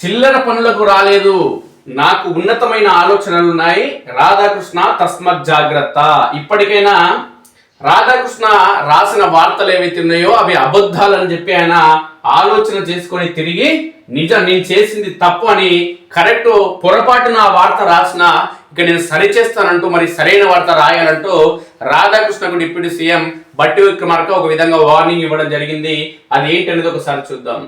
చిల్లర పనులకు రాలేదు, నాకు ఉన్నతమైన ఆలోచనలున్నాయి. రాధాకృష్ణ తస్మత్ జాగ్రత్త. ఇప్పటికైనా రాధాకృష్ణ రాసిన వార్తలు ఏవైతే ఉన్నాయో అవి అబద్ధాలని చెప్పి ఆయన ఆలోచన చేసుకొని తిరిగి నిజం నేను చేసింది తప్పు అని కరెక్ట్ పొరపాటున ఆ వార్త రాసిన ఇక నేను సరిచేస్తానంటూ మరి సరైన వార్త రాయాలంటూ రాధాకృష్ణకు డిప్యూటీ సీఎం బట్టి విక్రమార్క ఒక విధంగా వార్నింగ్ ఇవ్వడం జరిగింది. అది ఏంటనేది ఒకసారి చూద్దాం.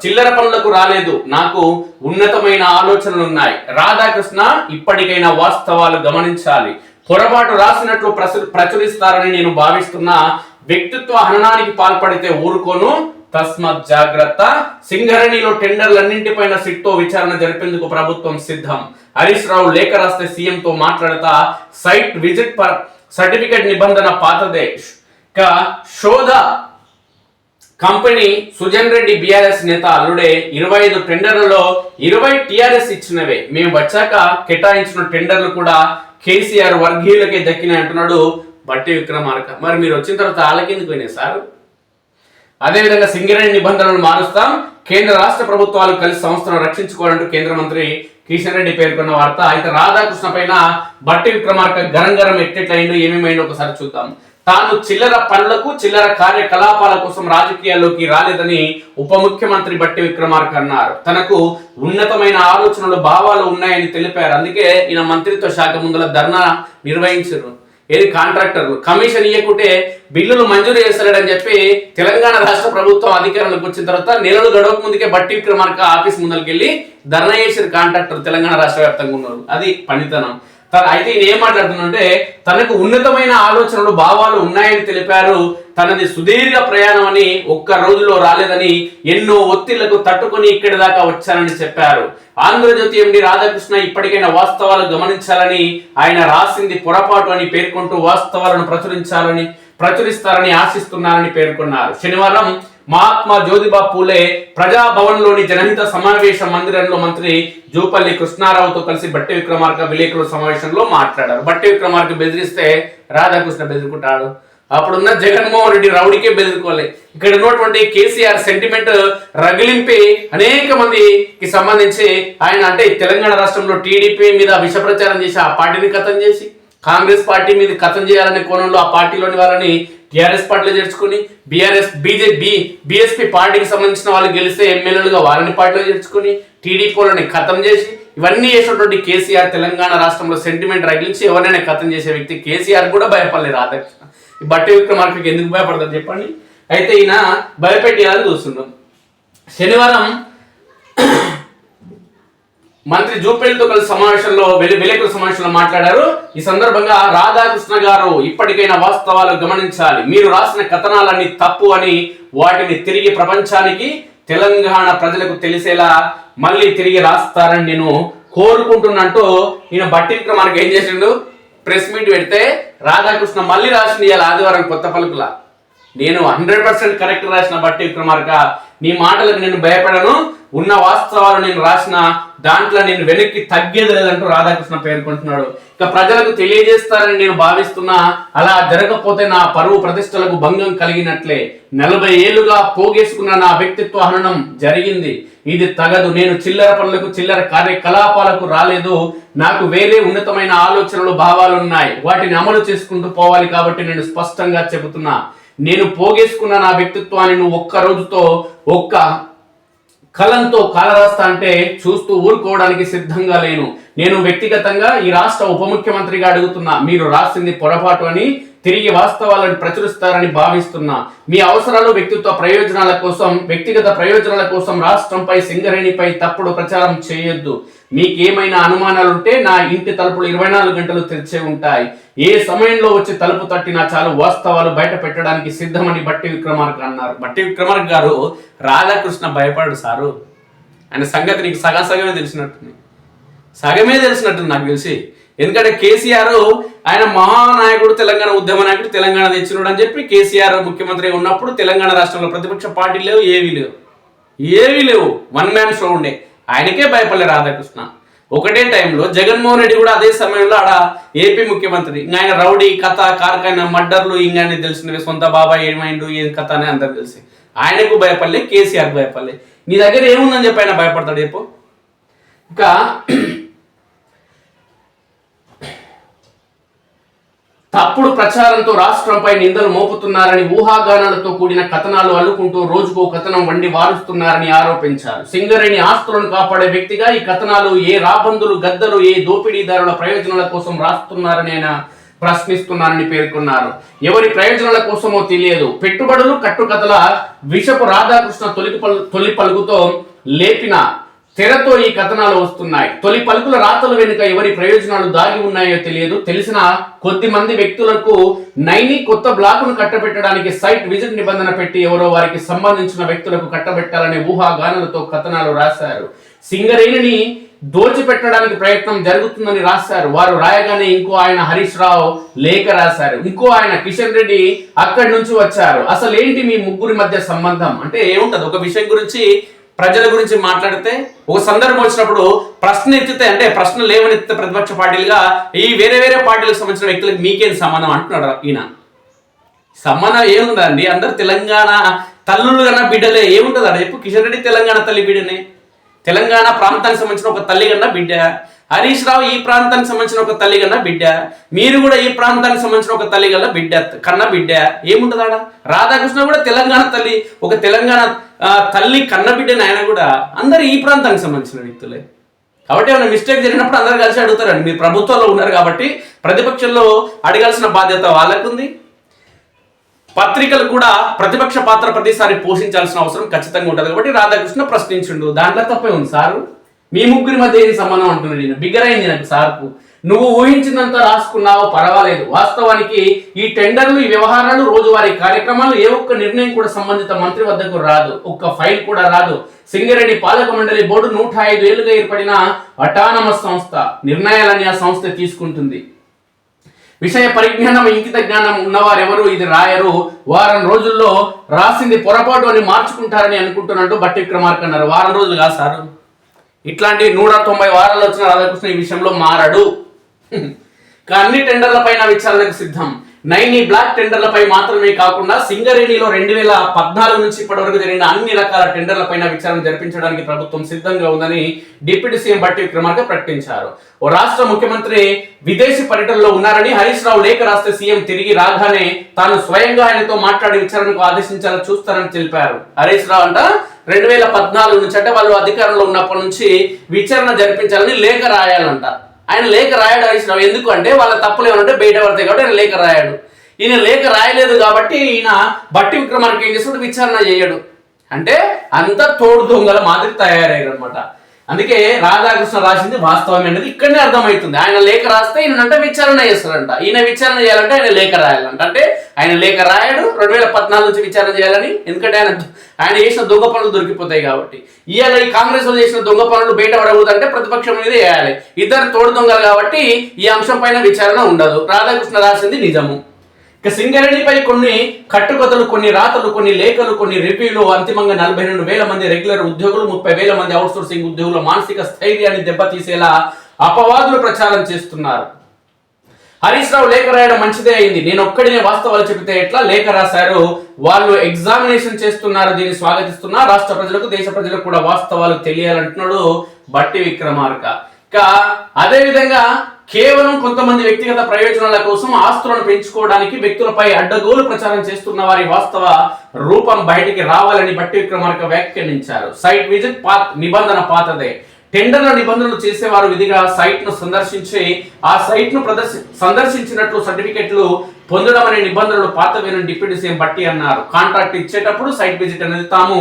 చిల్లర పనులకు రాలేదు, నాకు ఉన్నతమైన ఆలోచనలు ఉన్నాయి. రాధాకృష్ణ ఇప్పటికైనా వాస్తవాలు గమనించాలి. పొరపాటు రాసినట్లు ప్రచురిస్తారని నేను భావిస్తున్నా. వ్యక్తిత్వ హననానికి పాల్పడితే ఊరుకోను, తస్మత్ జాగ్రత్త. సింగరేణిలో టెండర్లన్నింటిపైన సిట్తో విచారణ జరిపేందుకు ప్రభుత్వం సిద్ధం. హరీష్ రావు లేఖ రాస్తే సీఎంతో మాట్లాడతా. సైట్ విజిట్ సర్టిఫికెట్ నిబంధన పాతదే. శోధ కంపెనీ సుజన్ రెడ్డి బీఆర్ఎస్ నేత అల్లుడే. 25 టెండర్లలో 20 టీఆర్ఎస్ ఇచ్చినవే. మేము వచ్చాక కేటాయించిన టెండర్లు కూడా కేసీఆర్ వర్గీయులకే దక్కినాయి అంటున్నాడు బట్టి విక్రమార్క. మరి మీరు వచ్చిన తర్వాత ఆలకెందుకు పోయినాయి సార్? అదేవిధంగా సింగరేణి నిబంధనలు మారుస్తాం, కేంద్ర రాష్ట్ర ప్రభుత్వాలు కలిసి సంస్థను రక్షించుకోవాలంటూ కేంద్ర మంత్రి కిషన్ రెడ్డి పేర్కొన్న వార్త. అయితే రాధాకృష్ణ పైన బట్టి విక్రమార్క గరం ఎట్టెట్లయిందో ఏమేమైందో ఒకసారి చూద్దాం. తాను చిల్లర పనులకు చిల్లర కార్యకలాపాల కోసం రాజకీయాల్లోకి రాలేదని ఉప ముఖ్యమంత్రి బట్టి విక్రమార్క అన్నారు. తనకు ఉన్నతమైన ఆలోచనలు భావాలు ఉన్నాయని తెలిపారు. అందుకే ఈయన మంత్రిత్వ శాఖ ముందర ధర్నా నిర్వహించారు. ఏది కాంట్రాక్టర్లు కమిషన్ ఇవ్వకుంటే బిల్లులు మంజూరు చేస్తారని చెప్పి తెలంగాణ రాష్ట్ర ప్రభుత్వం అధికారంలోకి వచ్చిన తర్వాత నెలలు గడవక ముందుకే బట్టి విక్రమార్క ఆఫీస్ ముందరికి వెళ్ళి ధర్నా చేసిన కాంట్రాక్టర్ తెలంగాణ రాష్ట్ర వ్యాప్తంగా ఉన్నారు. అది పనితనం. అయితే ఈయన ఏం మాట్లాడుతుందంటే తనకు ఉన్నతమైన ఆలోచనలు భావాలు ఉన్నాయని తెలిపారు. తనది సుదీర్ఘ ప్రయాణం అని ఒక్క రోజులో రాలేదని ఎన్నో ఒత్తిళ్లకు తట్టుకొని ఇక్కడి దాకా వచ్చానని చెప్పారు. ఆంధ్రజ్యోతి ఎండి రాధాకృష్ణ ఇప్పటికైనా వాస్తవాలు గమనించాలని, ఆయన రాసింది పొరపాటు అని పేర్కొంటూ వాస్తవాలను ప్రచురిస్తారని ఆశిస్తున్నారని పేర్కొన్నారు. శనివారం మహాత్మా జ్యోతిబా పూలే ప్రజాభవన్లోని జనహిత సమావేశ మందిరంలో మంత్రి జూపల్లి కృష్ణారావుతో కలిసి బట్టి విక్రమార్క విలేకరుల సమావేశంలో మాట్లాడారు. బట్టి విక్రమార్క బెదిరిస్తే రాధాకృష్ణ బెదిరుకుంటాడు. అప్పుడున్న జగన్మోహన్ రెడ్డి రౌడీకే బెదిరుకోవాలి. ఇక్కడ ఉన్నటువంటి కేసీఆర్ సెంటిమెంట్ రగిలింపి అనేక మందికి సంబంధించి ఆయన అంటే తెలంగాణ రాష్ట్రంలో టీడీపీ మీద విష ప్రచారం చేసి ఆ పార్టీని ఖతం చేసి కాంగ్రెస్ పార్టీ మీద ఖతం చేయాలనే కోణంలో ఆ పార్టీలోని వాళ్ళని టీఆర్ఎస్ పార్టీలో చేర్చుకుని బీఎస్పీ పార్టీకి సంబంధించిన వాళ్ళు గెలిస్తే ఎమ్మెల్యేలుగా వాళ్ళని పార్టీలో చేర్చుకుని టీడీపీ వాళ్ళని ఖతం చేసి ఇవన్నీ చేసినటువంటి కేసీఆర్ తెలంగాణ రాష్ట్రంలో సెంటిమెంట్ రగిలించి ఎవరైనా ఖతం చేసే వ్యక్తి. కేసీఆర్ కూడా భయపడలేదు రాధాకృష్ణ. ఈ బట్టి విక్రమార్కకి ఎందుకు భయపడతారు చెప్పండి? అయితే ఈయన భయపెట్టేయాలని చూస్తున్నాం. శనివారం మంత్రి జూపల్లితో కలిసి విలేకరుల సమావేశంలో మాట్లాడారు. ఈ సందర్భంగా రాధాకృష్ణ గారు ఇప్పటికైనా వాస్తవాలు గమనించాలి. మీరు రాసిన కథనాలన్నీ తప్పు అని వాటిని తిరిగి ప్రపంచానికి తెలంగాణ ప్రజలకు తెలిసేలా మళ్ళీ తిరిగి రాస్తారని నేను కోరుకుంటున్నట్టు ఈయన బట్టి విక్రమార్క ఏం చేసిండు? ప్రెస్ మీట్ పెడితే రాధాకృష్ణ మళ్ళీ రాసింది ఇవాళ ఆదివారం కొత్త పలుకుల. నేను 100% కరెక్ట్ రాసిన బట్టి విక్రమార్క, నీ మాటలకు నేను భయపడను, ఉన్న వాస్తవాలు నేను రాసిన దాంట్లో నేను వెనక్కి తగ్గేది లేదంటూ రాధాకృష్ణ పేర్కొంటున్నాడు. ఇక ప్రజలకు తెలియజేస్తారని నేను భావిస్తున్నా, అలా జరగకపోతే నా పరువు ప్రతిష్టలకు భంగం కలిగినట్లే. 40 ఏళ్లుగా పోగేసుకున్న నా వ్యక్తిత్వ హననం జరిగింది. ఇది తగదు. నేను చిల్లర పనులకు చిల్లర కార్యకలాపాలకు రాలేదు. నాకు వేరే ఉన్నతమైన ఆలోచనలు భావాలు ఉన్నాయి. వాటిని అమలు చేసుకుంటూ పోవాలి. కాబట్టి నేను స్పష్టంగా చెబుతున్నా, నేను పోగేసుకున్న నా వ్యక్తిత్వాన్ని నువ్వు ఒక్క రోజుతో ఒక్క కలంతో కాలరాస్తా అంటే చూస్తూ ఊరుకోవడానికి సిద్ధంగా లేను. నేను వ్యక్తిగతంగా ఈ రాష్ట్ర ఉప ముఖ్యమంత్రిగా అడుగుతున్నా, మీరు రాసింది పొరపాటు అని తిరిగి వాస్తవాలను ప్రచురిస్తారని భావిస్తున్నా. మీ అవసరాలు వ్యక్తిగత ప్రయోజనాల కోసం రాష్ట్రంపై సింగరేణిపై తప్పుడు ప్రచారం చేయొద్దు. మీకేమైనా అనుమానాలుంటే నా ఇంటి తలుపులు 24 గంటలు తెరిచే ఉంటాయి. ఏ సమయంలో వచ్చి తలుపు తట్టినా చాలు, వాస్తవాలు బయట పెట్టడానికి సిద్ధమని బట్టి విక్రమార్క అన్నారు. బట్టి విక్రమార్క గారు రాధాకృష్ణ భయపడు సారు, ఆయన సంగతి నీకు సగమే తెలిసినట్టుంది నాకు తెలిసి. ఎందుకంటే కేసీఆర్ ఆయన మహానాయకుడు, తెలంగాణ ఉద్యమ నాయకుడు, తెలంగాణ తెచ్చినాడు అని చెప్పి కేసీఆర్ ముఖ్యమంత్రిగా ఉన్నప్పుడు తెలంగాణ రాష్ట్రంలో ప్రతిపక్ష పార్టీలు లేవు, ఏవీ లేవు. వన్ మ్యాన్ షో ఉండే. ఆయనకే భయపడలే రాధాకృష్ణ. ఒకటే టైంలో జగన్మోహన్ రెడ్డి కూడా అదే సమయంలో ఆడ ఏపీ ముఖ్యమంత్రి. ఆయన రౌడీ కథ, కార్ఖానా మర్డర్లు ఇంకానే తెలిసినవి, సొంత బాబాయ్ ఏమైండు ఏం కథ అని అందరు తెలిసి ఆయనకు భయపడలే, కేసీఆర్ భయపడలే. నీ దగ్గర ఏముందని చెప్పి ఆయన భయపడతాడు చెప్పు. ఇంకా తప్పుడు ప్రచారంతో రాష్ట్రంపై నిందలు మోపుతున్నారని, ఊహాగానాలతో కూడిన కథనాలు అల్లుకుంటూ రోజుకో కథనం వండి వారుస్తున్నారని ఆరోపించారు. సింగరేణి ఆస్తులను కాపాడే వ్యక్తిగా ఈ కథనాలు ఏ రాబందులు, గద్దలు, ఏ దోపిడీదారుల ప్రయోజనాల కోసం రాస్తున్నారని ఆయన ప్రశ్నిస్తున్నారని పేర్కొన్నారు. ఎవరి ప్రయోజనాల కోసమో తెలియదు. పెట్టుబడులు, కట్టుకథల విషపు రాధాకృష్ణ తొలి పలుకుతో లేపిన తెరతో ఈ కథనాలు వస్తున్నాయి. తొలి పలుకుల రాతల వెనుక ఎవరి ప్రయోజనాలు దాగి ఉన్నాయో తెలియదు. తెలిసిన కొద్ది మంది వ్యక్తులకు నైని కొత్త బ్లాకును కట్టబెట్టడానికి సైట్ విజిట్ నిబంధన పెట్టి ఎవరో వారికి సంబంధించిన వ్యక్తులకు కట్టబెట్టాలనే ఊహాగానాలతో కథనాలు రాశారు. సింగరేణిని దోచిపెట్టడానికి ప్రయత్నం జరుగుతుందని రాశారు. వారు రాయగానే ఇంకో ఆయన హరీష్ రావు లేఖ రాశారు. ఇంకో ఆయన కిషన్ రెడ్డి అక్కడి నుంచి వచ్చారు. అసలు ఏంటి మీ ముగ్గురి మధ్య సంబంధం అంటే ఏముంటది? ఒక విషయం గురించి, ప్రజల గురించి మాట్లాడితే, ఒక సందర్భం వచ్చినప్పుడు ప్రశ్న ఎత్తితే, అంటే ప్రశ్న లేవనెత్తితే ప్రతిపక్ష పార్టీలుగా ఈ వేరే వేరే పార్టీలకు సంబంధించిన వ్యక్తులకు మీకేం సంబంధం అంటున్నాడు ఈయన. సంబంధం ఏముందండి? అందరు తెలంగాణ తల్లులు కన్నా బిడ్డలే. ఏముంటుంది అక్కడ చెప్పు? కిషన్ రెడ్డి తెలంగాణ తల్లి బిడ్డనే, తెలంగాణ ప్రాంతానికి సంబంధించిన ఒక తల్లి కన్నా బిడ్డ. హరీష్ రావు ఈ ప్రాంతానికి సంబంధించిన ఒక తల్లి కన్నా బిడ్డ. మీరు కూడా ఈ ప్రాంతానికి సంబంధించిన ఒక తల్లి కన్నా బిడ్డ. ఏముంటుంది ఆడ? రాధాకృష్ణ కూడా తెలంగాణ తల్లి, ఒక తెలంగాణ తల్లి కన్న బిడ్డని. ఆయన కూడా అందరు ఈ ప్రాంతానికి సంబంధించిన వ్యక్తులే. కాబట్టి ఏమైనా మిస్టేక్ జరిగినప్పుడు అందరు కలిసి అడుగుతారండి. మీరు ప్రభుత్వంలో ఉన్నారు కాబట్టి ప్రతిపక్షంలో అడగాల్సిన బాధ్యత వాళ్ళకుంది. పత్రికలు కూడా ప్రతిపక్ష పాత్ర ప్రతిసారి పోషించాల్సిన అవసరం ఖచ్చితంగా ఉంటుంది. కాబట్టి రాధాకృష్ణ ప్రశ్నించుండు, దాంట్లో తప్పే ఉంది. సారు మీ ముగ్గురి మధ్య ఏం సంబంధం అంటున్నాడు నేను. బిగ్గరైంది నాకు సార్కు. నువ్వు ఊహించినంత రాసుకున్నావో పర్వాలేదు. వాస్తవానికి ఈ టెండర్లు, ఈ వ్యవహారాలు, రోజువారీ కార్యక్రమాలు ఏ ఒక్క నిర్ణయం కూడా సంబంధిత మంత్రి వద్దకు రాదు. ఒక్క ఫైల్ కూడా రాదు. సింగరేణి పాలక మండలి బోర్డు 105 ఏళ్లుగా ఏర్పడిన అటానమస్ సంస్థ. నిర్ణయాలని ఆ సంస్థ తీసుకుంటుంది. విషయ పరిజ్ఞానం, ఇంకిత జ్ఞానం ఉన్నవారెవరు ఇది రాయరు. వారం రోజుల్లో రాసింది పొరపాటు అని మార్చుకుంటారని అనుకుంటున్నట్టు బట్టి విక్రమార్క అన్నారు. వారం రోజులు కాదు సార్, ఇట్లాంటి 190 వారాలు వచ్చిన రాధాకృష్ణ ఈ విషయంలో మారడు. అన్ని టెండర్ల పైన విచారణకు సిద్ధం. నైని బ్లాక్ టెండర్లపై మాత్రమే కాకుండా సింగరేణిలో 2014 నుంచి ఇప్పటి వరకు జరిగిన అన్ని రకాల టెండర్ల పైన విచారణ జరిపించడానికి ప్రభుత్వం సిద్ధంగా ఉందని డిప్యూటీ సీఎం బట్టి విక్రమార్క ప్రకటించారు. ఓ రాష్ట్ర ముఖ్యమంత్రి విదేశీ పర్యటనలో ఉన్నారని హరీష్ రావు లేఖ రాస్తే సీఎం తిరిగి రాగానే తాను స్వయంగా ఆయనతో మాట్లాడి విచారణకు ఆదేశించాలని చూస్తారని తెలిపారు. హరీష్ రావు అంట 2014 నుంచి, అంటే వాళ్ళు అధికారంలో ఉన్నప్పటి నుంచి విచారణ జరిపించాలని లేఖ రాయాలంట. ఆయన లేఖ రాయడు హరీష్ రావు. ఎందుకు అంటే వాళ్ళ తప్పులు ఏమంటే బయట పడతాయి కాబట్టి ఆయన లేఖ రాయడు. ఈయన లేఖ రాయలేదు కాబట్టి ఈయన బట్టి విక్రమార్క ఏం చేస్తాడు? విచారణ చేయడు. అంటే అంత తోడు దొంగల మాదిరి తయారయ్యారు అనమాట. అందుకే రాధాకృష్ణ రాసింది వాస్తవమే అనేది ఇక్కడనే అర్థమవుతుంది. ఆయన లేఖ రాస్తే ఈయనంటే విచారణ చేస్తారంట. ఈయన విచారణ చేయాలంటే ఆయన లేఖ రాయాలంట. అంటే ఆయన లేఖ రాయడు 2014 నుంచి విచారణ చేయాలని. ఎందుకంటే ఆయన చేసిన దొంగ పనులు దొరికిపోతాయి కాబట్టి. ఇవాళ ఈ కాంగ్రెస్ లో చేసిన దొంగ పనులు బయట పడకూడదంటే ప్రతిపక్షం మీద వేయాలి. ఇద్దరు తోడు దొంగలు కాబట్టి ఈ అంశం పైన విచారణ ఉండదు. రాధాకృష్ణ రాసింది నిజము. ఇక సింగరేణిపై కొన్ని కట్టుకథలు, కొన్ని రాతలు, కొన్ని లేఖలు, కొన్ని రివ్యూలు, అంతిమంగా 42,000 మంది రెగ్యులర్ ఉద్యోగులు, 30,000 మంది అవుట్సోర్సింగ్ ఉద్యోగుల మానసిక స్థైర్యాన్ని దెబ్బతీసేలా అపవాదులు ప్రచారం చేస్తున్నారు. హరీష్ రావు లేఖ రాయడం మంచిదే అయింది. నేను ఒక్కడినే వాస్తవాలు చెబితే ఎట్లా? లేఖ రాశారు, వాళ్ళు ఎగ్జామినేషన్ చేస్తున్నారు, దీన్ని స్వాగతిస్తున్నా. రాష్ట్ర ప్రజలకు, దేశ ప్రజలకు కూడా వాస్తవాలు తెలియాలంటున్నాడు బట్టి విక్రమార్క. ఇక అదే విధంగా కేవలం కొంతమంది వ్యక్తిగత ప్రయోజనాల కోసం ఆస్తులను పెంచుకోవడానికి వ్యక్తులపై అడ్డగోలు ప్రచారం చేస్తున్న వారి వాస్తవ రూపం బయటికి రావాలని బట్టి విక్రమార్క వ్యాఖ్యానించారు. సైట్ విజిట్ నిబంధన పాతదే. టెండర్ల నిబంధనలు చేసేవారు విధిగా సైట్ ను సందర్శించి ఆ సైట్ ను సందర్శించినట్లు సర్టిఫికెట్లు పొందడం అనే నిబంధనలు పాతవేనని డిప్యూటీ సీఎం బట్టి అన్నారు. కాంట్రాక్ట్ ఇచ్చేటప్పుడు సైట్ విజిట్ అనేది తాము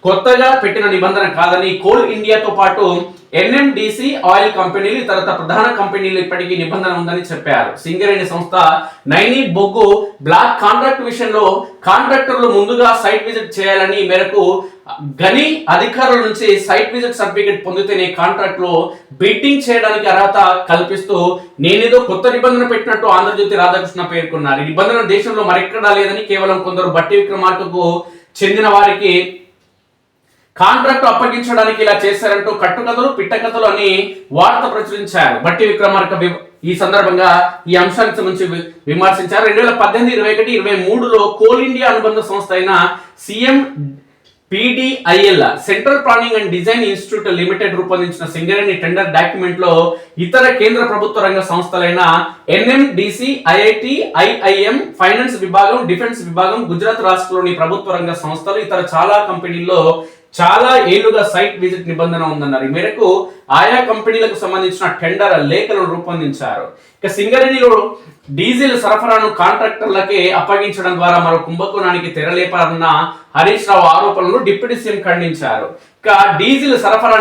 కొత్తగా పెట్టిన నిబంధన కాదని, కోల్ ఇండియాతో పాటు ఎన్ఎండిసి ఆయిల్ కంపెనీలు, ఇతర ప్రధాన కంపెనీలు ఇప్పటికీ నిబంధన ఉందని చెప్పారు. సింగరేణి సంస్థ నైని బొగ్గు బ్లాక్ కాంట్రాక్ట్ విషయంలో కాంట్రాక్టర్లు ముందుగా సైట్ విజిట్ చేయాలని, ఈ మేరకు గని అధికారుల నుంచి సైట్ విజిట్ సర్టిఫికెట్ పొందితేనే కాంట్రాక్ట్ లో బిడ్డింగ్ చేయడానికి అర్హత కల్పిస్తూ నేనేదో కొత్త నిబంధన పెట్టినట్టు ఆంధ్రజ్యోతి రాధాకృష్ణ పేర్కొన్నారు. ఈ నిబంధన దేశంలో మరెక్కడా లేదని, కేవలం కొందరు బట్టి విక్రమార్కకు చెందిన వారికి కాంట్రాక్ట్ అప్పగించడానికి ఇలా చేశారంటూ కట్టుకథలు, పిట్టకథలు అని వార్త ప్రచురించారు. బట్టి విక్రమార్క ఈ సందర్భంగా ఈ అంశానికి సంబంధించి విమర్శించారు. 2018, 2021, 2023లో కోల్ ఇండియా అనుబంధ సంస్థ అయిన PDIL central planning and design institute limited రూపొందించిన సింగరేణి టెండర్ డాక్యుమెంట్ లో ఇతర కేంద్ర ప్రభుత్వ రంగ సంస్థలైన NMDC, IIT, IIM, ఫైనాన్స్ విభాగం, డిఫెన్స్ విభాగం, గుజరాత్ రాష్ట్రంలోని ప్రభుత్వ రంగ సంస్థలు ఇతర చాలా కంపెనీల్లో చాలా ఏళ్లుగా సైట్ విజిట్ నిబంధన ఉందన్నారు. ఈ మేరకు ఆయా కంపెనీలకు సంబంధించిన టెండర్ లేఖలను రూపొందించారు. ఇక సింగరేణిలో డీజిల్ సరఫరాను కాంట్రాక్టర్లకే అప్పగించడం ద్వారా మరో కుంభకోణానికి తెరలేపారన్న హరీష్ రావు ఆరోపణలు డిప్యూటీ సీఎం ఖండించారు. ఇక డీజిల్ సరఫరా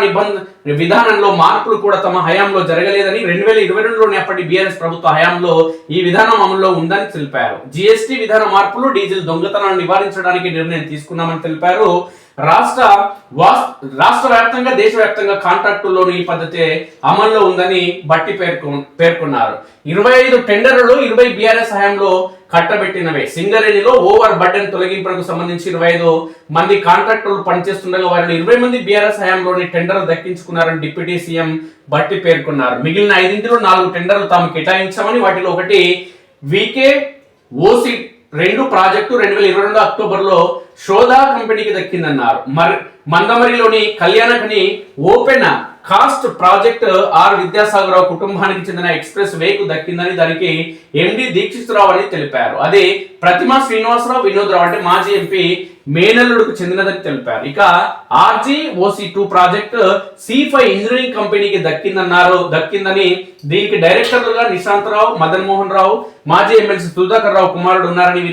విధానంలో మార్పులు కూడా తమ హయాంలో జరగలేదని 2022లోని అప్పటి బీఆర్ఎస్ ప్రభుత్వ హయాంలో ఈ విధానం అమల్లో ఉందని తెలిపారు. GST విధాన మార్పులు డీజిల్ దొంగతనాన్ని నివారించడానికి నిర్ణయం తీసుకున్నామని తెలిపారు. రాష్ట్ర వ్యాప్తంగా దేశవ్యాప్తంగా కాంట్రాక్టుల్లోని ఈ పద్ధతి అమల్లో ఉందని బట్టి పేర్కొన్నారు. 25 టెండర్లు 20 బీఆర్ఎస్ హయాంలో కట్టబెట్టినవే. సింగరేణిలో ఓవర్ బర్డెన్ తొలగింపులకు సంబంధించి 25 మంది కాంట్రాక్టర్లు పనిచేస్తుండగా వారిలో 20 మంది బీఆర్ఎస్ హయాంలోని టెండర్లు దక్కించుకున్నారని డిప్యూటీ సీఎం బట్టి పేర్కొన్నారు. మిగిలిన 5 4 టెండర్లు తాము కేటాయించామని వాటిలో ఒకటి VKOC 2 ప్రాజెక్టు 2022 అక్టోబర్లో షోదా కంపెనీకి దక్కిందన్నారు. మందమరిలోని కళ్యాణకని ఓపెన్ కాస్ట్ ప్రాజెక్ట్ విద్యాసాగరరావు కుటుంబానికి చెందిన ఎక్స్ప్రెస్ వేకు దక్కిందని దానికి MD దీక్షితురావు అని తెలిపారు. అదే ప్రతిమా శ్రీనివాసరావు వినోద్రావు అంటే మాజీ ఎంపీ మేనల్లుడుకు చెందినదని తెలిపారు. ఇక RGOC2 ప్రాజెక్ట్ C5 ఇంజనీరింగ్ కంపెనీకి దక్కిందని దీనికి డైరెక్టర్లుగా నిశాంతరావు, మదన్ మోహన్ రావు, మాజీ ఎమ్మెల్సీ సుధాకర్ రావు కుమారుడు ఉన్నారని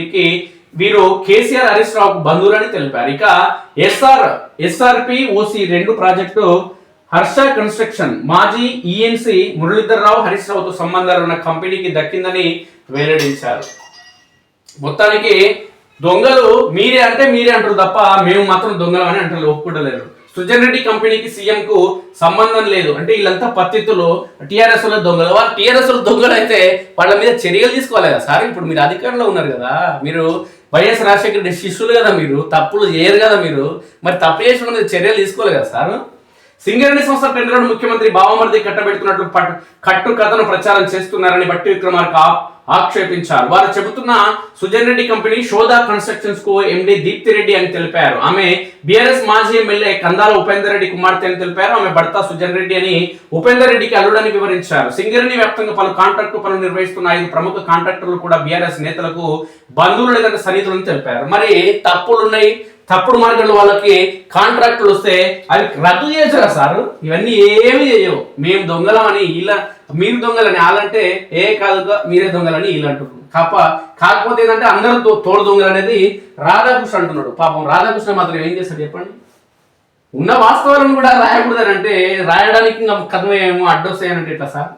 వీరు కేసీఆర్ హరీష్ రావుకు బంధువులని తెలిపారు. ఇక SRPOC 2 ప్రాజెక్టు హర్ష కన్స్ట్రక్షన్ మాజీ ENC మురళీధర్ రావు, హరీష్ రావుతో సంబంధాలు ఉన్న కంపెనీకి దక్కిందని వెల్లడించారు. మొత్తానికి దొంగలు మీరే అంటారు తప్ప మేము మాత్రం దొంగలు అని అంటారు, ఒప్పుకుంటలేరు. సుజన్ రెడ్డి కంపెనీకి సీఎం కు సంబంధం లేదు అంటే వీళ్ళంతా పత్తిత్తులు TRS లో దొంగలు. వాళ్ళు TRS లో దొంగలు అయితే వాళ్ళ మీద చర్యలు తీసుకోవాలి కదా సార్. ఇప్పుడు మీరు అధికారంలో ఉన్నారు కదా, మీరు వైఎస్ రాజశేఖర రెడ్డి శిష్యులు కదా, మీరు తప్పులు చేయరు కదా, మీరు మరి తప్పు చేసిన మీద చర్యలు తీసుకోవాలి కదా సార్. సింగరేణి సంస్థ టెండర్లను ముఖ్యమంత్రి బావమరిది కట్టబెడుతున్నట్లు కట్టుకథను ప్రచారం చేస్తున్నారని బట్టి విక్రమార్క ఆక్షేపించారు. వారు చెబుతున్న సుజన్ రెడ్డి కంపెనీ షోదా కన్స్ట్రక్షన్స్ కు MD దీప్తి రెడ్డి అని తెలిపారు. ఆమె బీఆర్ఎస్ మాజీ ఎమ్మెల్యే కందాల ఉపేందర్ రెడ్డి కుమార్తె అని తెలిపారు. ఆమె భర్త సుజన్ రెడ్డి అని ఉపేందర్ రెడ్డికి అల్లుడని వివరించారు. సింగరేణి వ్యాప్తంగా పలు కాంట్రాక్టు పనులు నిర్వహిస్తున్న 5 ప్రముఖ కాంట్రాక్టర్లు కూడా బీఆర్ఎస్ నేతలకు బంధువులు లేదంటే సన్నిహితులని తెలిపారు. మరి తప్పులున్నాయి, తప్పుడు మార్గంలో వాళ్ళకి కాంట్రాక్టులు వస్తే అవి రద్దు చేయొచ్చురా సార్. ఇవన్నీ ఏమి చేయవు. మేము దొంగలమని మీరు దొంగలని వాళ్ళంటే కాదుగా మీరే దొంగలని వీళ్ళు అంటున్నారు. కాకపోతే ఏంటంటే అందరూ తోడు దొంగలు అనేది రాధాకృష్ణ అంటున్నాడు. పాపం రాధాకృష్ణ మాత్రం ఏం చేస్తాడు చెప్పండి. ఉన్న వాస్తవాలను కూడా రాయకూడదని అంటే రాయడానికి ఇంకా కథ ఏమో అడ్డొస్తాయనంటే ఎట్లా సార్.